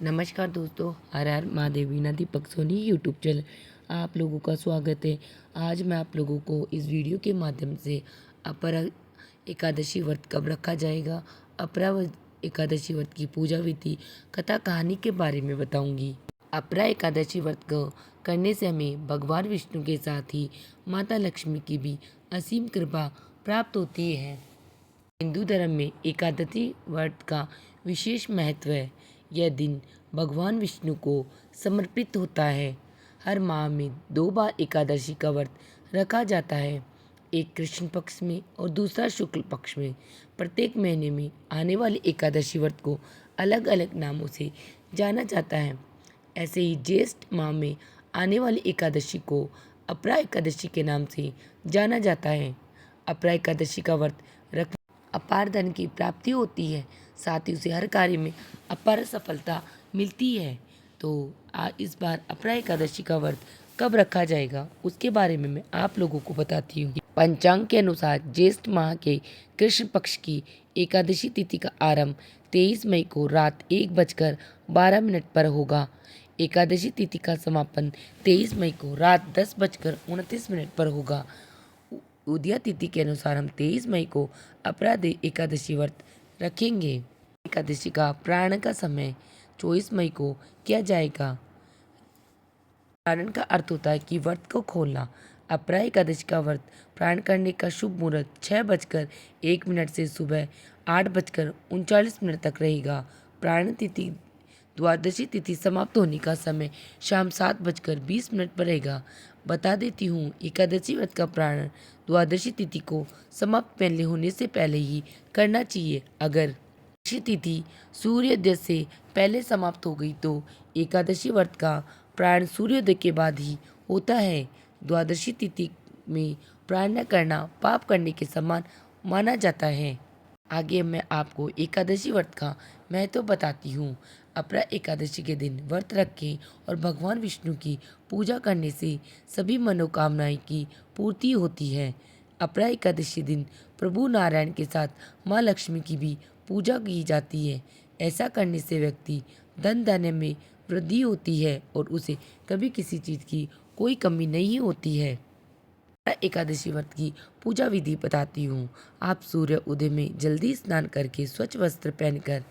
नमस्कार दोस्तों, हर हर Mahadev Veena Deepak Soni YouTube channel आप लोगों का स्वागत है। आज मैं आप लोगों को इस वीडियो के माध्यम से अपरा एकादशी व्रत कब रखा जाएगा, एकादशी व्रत की पूजा विधि, कथा कहानी के बारे में बताऊंगी। अपरा एकादशी व्रत को करने से हमें भगवान विष्णु के साथ ही माता लक्ष्मी की भी असीम कृपा प्राप्त होती है। हिंदू धर्म में एकादशी व्रत का विशेष महत्व है। यह दिन भगवान विष्णु को समर्पित होता है। हर माह में 2 बार एकादशी का व्रत रखा जाता है, एक कृष्ण पक्ष में और दूसरा शुक्ल पक्ष में। प्रत्येक महीने में आने वाले एकादशी व्रत को अलग अलग नामों से जाना जाता है। ऐसे ही ज्येष्ठ माह में आने वाली एकादशी को अपरा एकादशी के नाम से जाना जाता है। अपरा एकादशी का व्रत रख अपार धन की प्राप्ति होती है, साथ ही उसे हर कार्य में अपार सफलता मिलती है। तो इस बार अपरा एकादशी का व्रत कब रखा जाएगा उसके बारे में मैं आप लोगों को बताती हूँ। पंचांग के अनुसार ज्येष्ठ माह के कृष्ण पक्ष की एकादशी तिथि का आरंभ 23 मई को रात 1:12 पर होगा। एकादशी तिथि का समापन 23 मई को रात 10:29 पर होगा। उदया तिथि के अनुसार हम 23 मई को अपरा एकादशी व्रत रखेंगे। एकादशी का प्रारण का समय 24 मई को किया जाएगा। प्रारण का अर्थ होता है कि व्रत को खोलना। अपरा एकादशी का व्रत प्रारण करने का शुभ मुहूर्त 6:01 से सुबह 8:39 तक रहेगा। प्रारण तिथि द्वादशी तिथि समाप्त होने का समय शाम 7:20 पर रहेगा। बता देती हूँ, एकादशी व्रत का प्रारंभ द्वादशी तिथि को समाप्त पहले होने से पहले ही करना चाहिए। अगर एकादशी तिथि सूर्योदय से पहले समाप्त हो गई तो एकादशी व्रत का प्रारंभ सूर्योदय के बाद ही होता है। द्वादशी तिथि में प्रारंभ न करना पाप करने के समान माना जाता है। आगे मैं आपको एकादशी व्रत का महत्व बताती हूँ। अपरा एकादशी के दिन व्रत रखें और भगवान विष्णु की पूजा करने से सभी मनोकामनाएं की पूर्ति होती है। अपरा एकादशी दिन प्रभु नारायण के साथ माँ लक्ष्मी की भी पूजा की जाती है। ऐसा करने से व्यक्ति धन धान्य में वृद्धि होती है और उसे कभी किसी चीज़ की कोई कमी नहीं होती है। एकादशी व्रत की पूजा विधि बताती हूँ। आप सूर्य उदय में जल्दी स्नान करके स्वच्छ वस्त्र पहनकर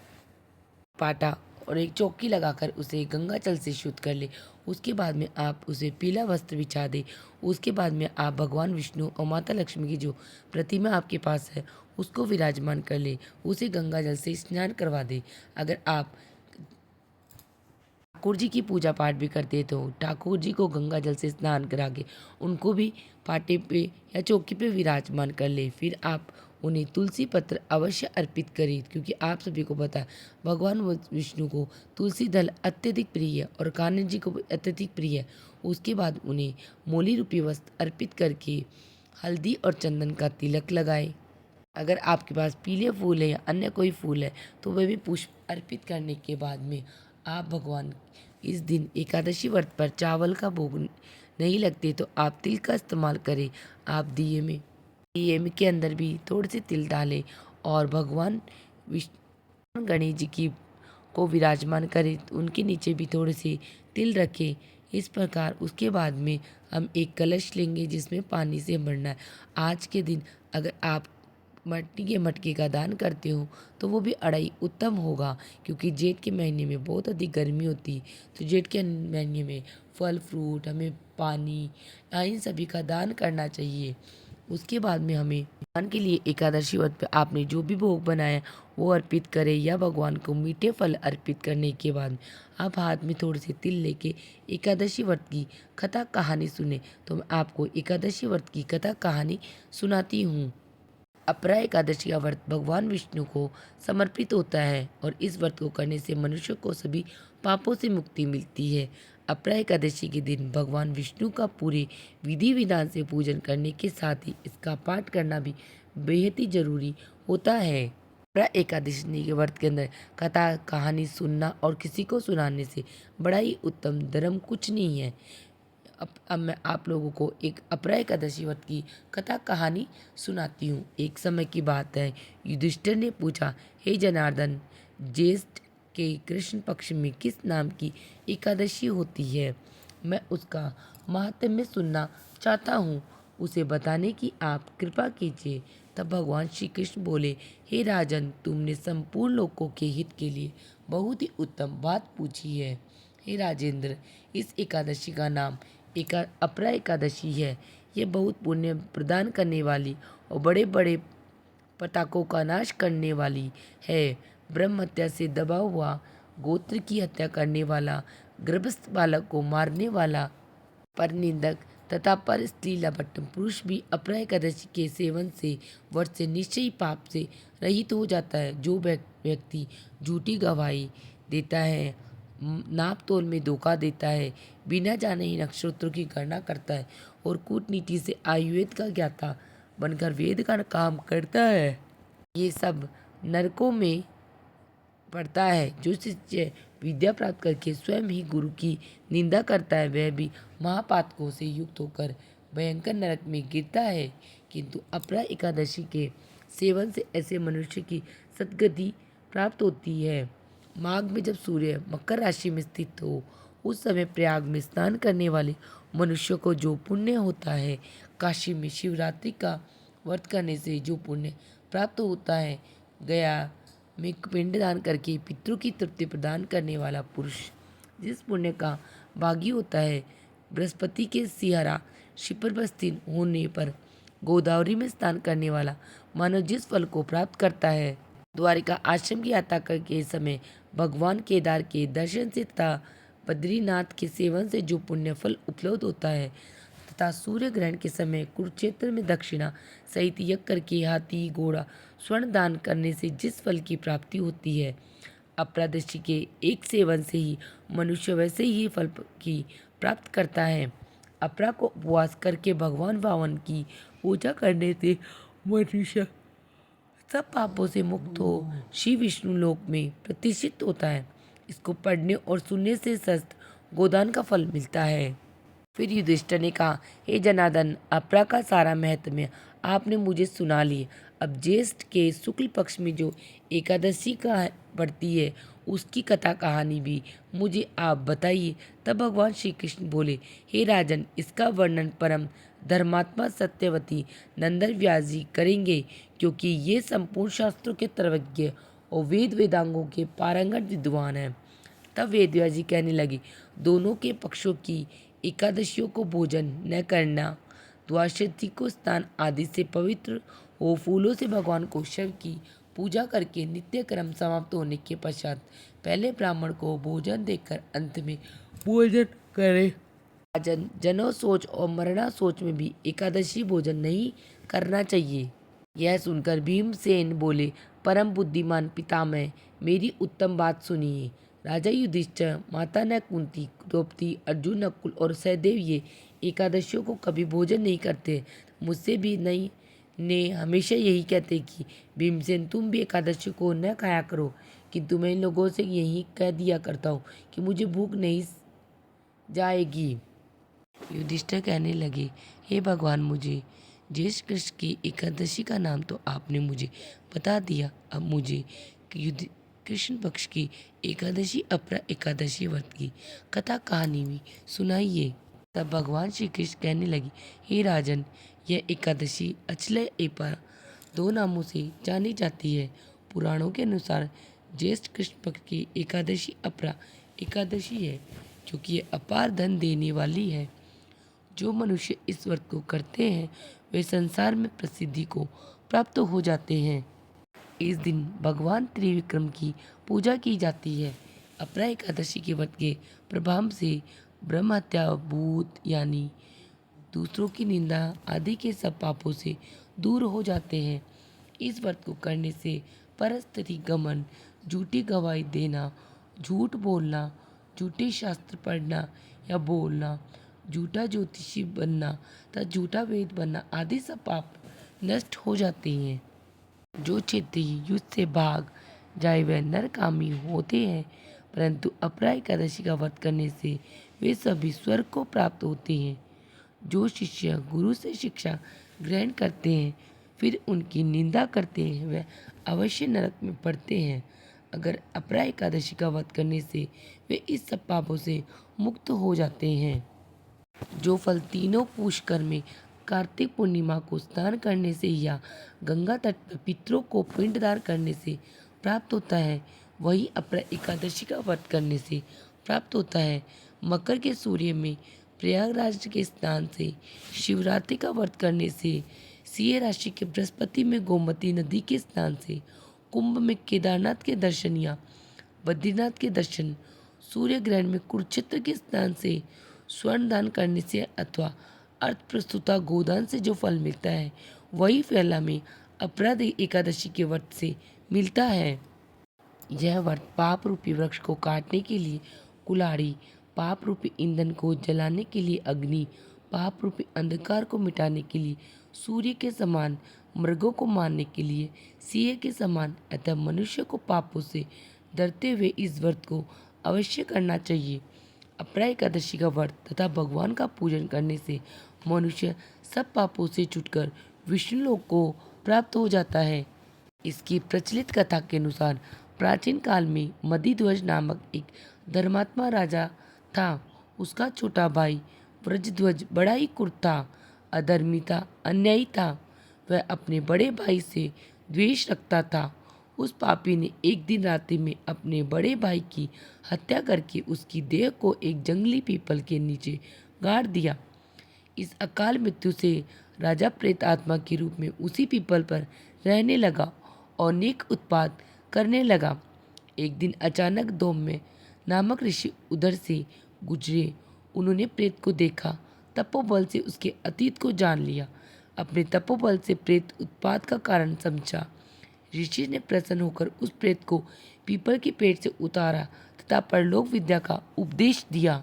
पाटा और एक चौकी लगाकर उसे गंगा जल से शुद्ध कर ले। उसके बाद में आप उसे पीला वस्त्र बिछा दे। उसके बाद में आप भगवान विष्णु और माता लक्ष्मी की जो प्रतिमा आपके पास है उसको विराजमान कर ले। उसे गंगा जल से स्नान करवा दे। अगर आप ठाकुर जी की पूजा पाठ भी करते तो ठाकुर जी को गंगा जल से स्नान करा के उनको भी पाटे पे या चौकी पे विराजमान कर ले। फिर आप उन्हें तुलसी पत्र अवश्य अर्पित करें, क्योंकि आप सभी को पता है भगवान विष्णु को तुलसी दल अत्यधिक प्रिय है और कान्हा जी को भी अत्यधिक प्रिय है। उसके बाद उन्हें मोली रूपी वस्त्र अर्पित करके हल्दी और चंदन का तिलक लगाए। अगर आपके पास पीले फूल है या अन्य कोई फूल है तो वह भी पुष्प अर्पित करने के बाद में आप भगवान इस दिन एकादशी व्रत पर चावल का भोग नहीं लगते तो आप तिल का इस्तेमाल करें। आप दिए में के अंदर भी थोड़े से तिल डालें और भगवान विष्णु गणेश जी की को विराजमान करें, उनके नीचे भी थोड़े से तिल रखें। इस प्रकार उसके बाद में हम एक कलश लेंगे जिसमें पानी से भरना है। आज के दिन अगर आप मिट्टी के मटके का दान करते हो तो वो भी अड़ाई उत्तम होगा, क्योंकि जेठ के महीने में बहुत अधिक गर्मी होती है। तो जेठ के महीने में फल फ्रूट हमें पानी इन सभी का दान करना चाहिए। उसके बाद में हमें भगवान के लिए एकादशी व्रत पे आपने जो भी भोग बनाया वो अर्पित करें, या भगवान को मीठे फल अर्पित करने के बाद आप हाथ में थोड़े से तिल लेके एकादशी व्रत की कथा कहानी सुने। तो मैं आपको एकादशी व्रत की कथा कहानी सुनाती हूँ। अपरा एकादशी का व्रत भगवान विष्णु को समर्पित होता है और इस व्रत को करने से मनुष्य को सभी पापों से मुक्ति मिलती है। अपरा एकादशी के दिन भगवान विष्णु का पूरे विधि विधान से पूजन करने के साथ ही इसका पाठ करना भी बेहद ही जरूरी होता है। अपरा एकादशी के व्रत के अंदर कथा कहानी सुनना और किसी को सुनाने से बड़ा ही उत्तम धर्म कुछ नहीं है। अब मैं आप लोगों को एक अपरा एकादशी व्रत की कथा कहानी सुनाती हूँ। एक समय की बात है, युधिष्ठिर ने पूछा, हे जनार्दन, ज्येष्ठ के कृष्ण पक्ष में किस नाम की एकादशी होती है? मैं उसका महात्म्य सुनना चाहता हूँ, उसे बताने की आप कृपा कीजिए। तब भगवान श्री कृष्ण बोले, हे राजन, तुमने संपूर्ण लोकों के हित के लिए बहुत ही उत्तम बात पूछी है। हे राजेंद्र, इस एकादशी का नाम अपरा एकादशी है। यह बहुत पुण्य प्रदान करने वाली और बड़े बड़े पटाखों का नाश करने वाली है। ब्रह्म हत्या से दबा हुआ, गोत्र की हत्या करने वाला, गर्भस्थ बालक को मारने वाला, पर निंदक तथा पर स्त्री लपट पुरुष भी अपरा एकादशी के सेवन से वर्ष से निश्चयी पाप से रहित हो जाता है। जो व्यक्ति झूठी गवाही देता है, नाप तोल में धोखा देता है, बिना जाने ही नक्षत्रों की गणना करता है और कूटनीति से आयुर्वेद का ज्ञाता बनकर वेद का काम करता है, ये सब नरकों में पड़ता है। जो शिष्य विद्या प्राप्त करके स्वयं ही गुरु की निंदा करता है, वह भी महापातकों से युक्त होकर भयंकर नरक में गिरता है। किंतु अपरा एकादशी के सेवन से ऐसे मनुष्य की सद्गति प्राप्त होती है। माघ में जब सूर्य मकर राशि में स्थित हो, उस समय प्रयाग में स्नान करने वाले मनुष्य को जो पुण्य होता है, काशी में शिवरात्रि का व्रत करने से जो पुण्य प्राप्त होता है, गया में पिंडदान करके पितरों की तृप्ति प्रदान करने वाला पुरुष जिस पुण्य का भागी होता है, बृहस्पति के सिहरा शिखर पर स्थित होने पर गोदावरी में स्नान करने वाला मानव जिस फल को प्राप्त करता है, द्वारिका आश्रम की यात्रा के समय भगवान केदार के दर्शन से तथा बद्रीनाथ के सेवन से जो पुण्य फल उपलब्ध होता है, तथा सूर्य ग्रहण के समय कुरुक्षेत्र में दक्षिणा सहित यज्ञ करके हाथी घोड़ा स्वर्ण दान करने से जिस फल की प्राप्ति होती है, अपरादशी के एक सेवन से ही मनुष्य वैसे ही फल की प्राप्त करता है। अपरा को उपवास करके भगवान वामन की पूजा करने से मनुष्य सब पापों से मुक्त हो श्री विष्णु लोक में प्रतिष्ठित होता है। इसको पढ़ने और सुनने से सस्त गोदान का फल मिलता है। फिर युधिष्ठिर ने कहा, हे जनार्दन, अपरा का सारा महत्म्य आपने मुझे सुना लिए। अब ज्येष्ठ के शुक्ल पक्ष में जो एकादशी का पड़ती है, उसकी कथा कहानी भी मुझे आप बताइए। तब भगवान श्री कृष्ण बोले, हे राजन, इसका वर्णन परम धर्मात्मा सत्यवती नंदन व्यास जी करेंगे, क्योंकि ये संपूर्ण शास्त्रों के सर्वज्ञ और वेद वेदांगों के पारंगत विद्वान हैं। तब वेदव्यास जी कहने लगे, दोनों के पक्षों की एकादशियों को भोजन न करना, द्वादशी को स्नान आदि से पवित्र हो फूलों से भगवान को शिव की पूजा करके नित्य कर्म समाप्त होने के पश्चात पहले ब्राह्मण को भोजन देकर अंत में भोजन करें। जनो सोच और मरणा सोच में भी एकादशी भोजन नहीं करना चाहिए। यह सुनकर भीमसेन बोले, परम बुद्धिमान पितामह, मेरी उत्तम बात सुनिए। राजा युधिष्ठिर, माता न कुंती, द्रौपदी, अर्जुन, नकुल और सहदेव ये एकादशियों को कभी भोजन नहीं करते। मुझसे भी नहीं ने हमेशा यही कहते कि भीमसेन, तुम भी एकादशी को न खाया करो, किंतु मैं इन लोगों से यही कह दिया करता हूँ कि मुझे भूख नहीं जाएगी। युधिष्ठिर कहने लगे, हे भगवान, मुझे ज्येष्ठ कृष्ण की एकादशी का नाम तो आपने मुझे बता दिया, अब मुझे कृष्ण पक्ष की एकादशी अपरा एकादशी व्रत की कथा कहानी भी सुनाइए। तब भगवान श्री कृष्ण कहने लगे, हे राजन, यह एकादशी अचलय एपरा दो नामों से जानी जाती है। पुराणों के अनुसार ज्येष्ठ कृष्ण पक्ष की एकादशी अपरा एकादशी है, क्योंकि ये अपार धन देने वाली है। जो मनुष्य इस व्रत को करते हैं, वे संसार में प्रसिद्धि को प्राप्त हो जाते हैं। इस दिन भगवान त्रिविक्रम की पूजा की जाती है। अपरा एकादशी के व्रत के प्रभाव से ब्रह्म हत्या, भूत यानी दूसरों की निंदा आदि के सब पापों से दूर हो जाते हैं। इस व्रत को करने से परस्त्री गमन, झूठी गवाही देना, झूठ बोलना, झूठे शास्त्र पढ़ना या बोलना, झूठा ज्योतिषी बनना तथा झूठा वेद बनना आदि सब पाप नष्ट हो जाते हैं। जो क्षत्रिय युद्ध से भाग जाए वह नरकामी होते हैं, परंतु अपरा एकादशी का व्रत करने से वे सभी स्वर्ग को प्राप्त होते हैं। जो शिष्य गुरु से शिक्षा ग्रहण करते हैं फिर उनकी निंदा करते हैं, वह अवश्य नरक में पड़ते हैं। अगर अपरा एकादशी का व्रत करने से वे इस सब पापों से मुक्त हो जाते हैं। जो फल तीनों पुष्कर में कार्तिक पूर्णिमा को स्नान करने से या गंगा तट पर पितरों को पिंडदान करने से प्राप्त होता है, वही अपरा एकादशी का व्रत करने से प्राप्त होता है। मकर के सूर्य में प्रयागराज के स्नान से, शिवरात्रि का व्रत करने से, सिंह राशि के बृहस्पति में गोमती नदी के स्नान से, कुंभ में केदारनाथ के दर्शन या बद्रीनाथ के दर्शन, सूर्य ग्रहण में कुरुक्षेत्र के स्नान से, स्वर्ण दान करने से अथवा अर्थ प्रस्तुता गोदान से जो फल मिलता है, वही फल हमें अपराध एकादशी के व्रत से मिलता है। यह व्रत पाप रूपी वृक्ष को काटने के लिए कुल्हाड़ी, पाप रूपी ईंधन को जलाने के लिए अग्नि, पाप रूपी अंधकार को मिटाने के लिए सूर्य के समान, मृगों को मारने के लिए सिंह के समान अतः मनुष्य को पापों से डरते हुए इस व्रत को अवश्य करना चाहिए। अपरा एकादशी का व्रत तथा भगवान का पूजन करने से मनुष्य सब पापों से छूटकर विष्णु लोक को प्राप्त हो जाता है। इसकी प्रचलित कथा के अनुसार प्राचीन काल में मदिध्वज नामक एक धर्मात्मा राजा था। उसका छोटा भाई व्रजध्वज बड़ा ही क्रूर था, अधर्मी था, अन्यायी था। वह अपने बड़े भाई से द्वेष रखता था। उस पापी ने एक दिन रात्रि में अपने बड़े भाई की हत्या करके उसकी देह को एक जंगली पीपल के नीचे गाड़ दिया। इस अकाल मृत्यु से राजा प्रेत आत्मा के रूप में उसी पीपल पर रहने लगा और नेक उत्पात करने लगा। एक दिन अचानक धौम्य नामक ऋषि उधर से गुजरे। उन्होंने प्रेत को देखा, तपोबल से उसके अतीत को जान लिया, अपने तपोबल से प्रेत उत्पात का कारण समझा। ऋषि ने प्रसन्न होकर उस प्रेत को पीपल के पेड़ से उतारा तथा परलोक विद्या का उपदेश दिया।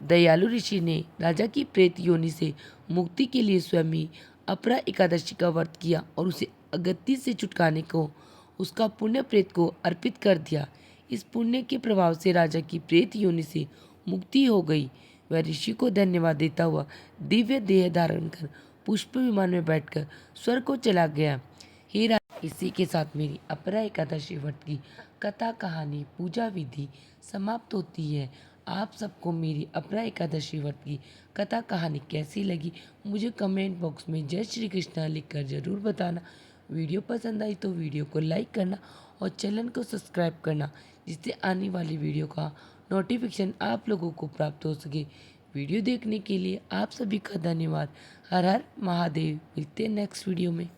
दयालु ऋषि ने राजा की प्रेत योनि से मुक्ति के लिए स्वयं ही अपरा एकादशी का व्रत किया और उसे अगति से छुटकाने को उसका पुण्य प्रेत को अर्पित कर दिया। इस पुण्य के प्रभाव से राजा की प्रेत योनि से मुक्ति हो गई। वह ऋषि को धन्यवाद देता हुआ दिव्य देह धारण कर पुष्प विमान में बैठकर स्वर्ग को चला गया। हे राजा, इसी के साथ मेरी अपरा एकादशी व्रत की कथा, कहानी, पूजा विधि समाप्त होती है। आप सबको मेरी अपरा एकादशी व्रत की कथा कहानी कैसी लगी मुझे कमेंट बॉक्स में जय श्री कृष्णा लिखकर ज़रूर बताना। वीडियो पसंद आई तो वीडियो को लाइक करना और चैनल को सब्सक्राइब करना, जिससे आने वाली वीडियो का नोटिफिकेशन आप लोगों को प्राप्त हो सके। वीडियो देखने के लिए आप सभी का धन्यवाद। हर हर महादेव। मिलते हैं नेक्स्ट वीडियो में।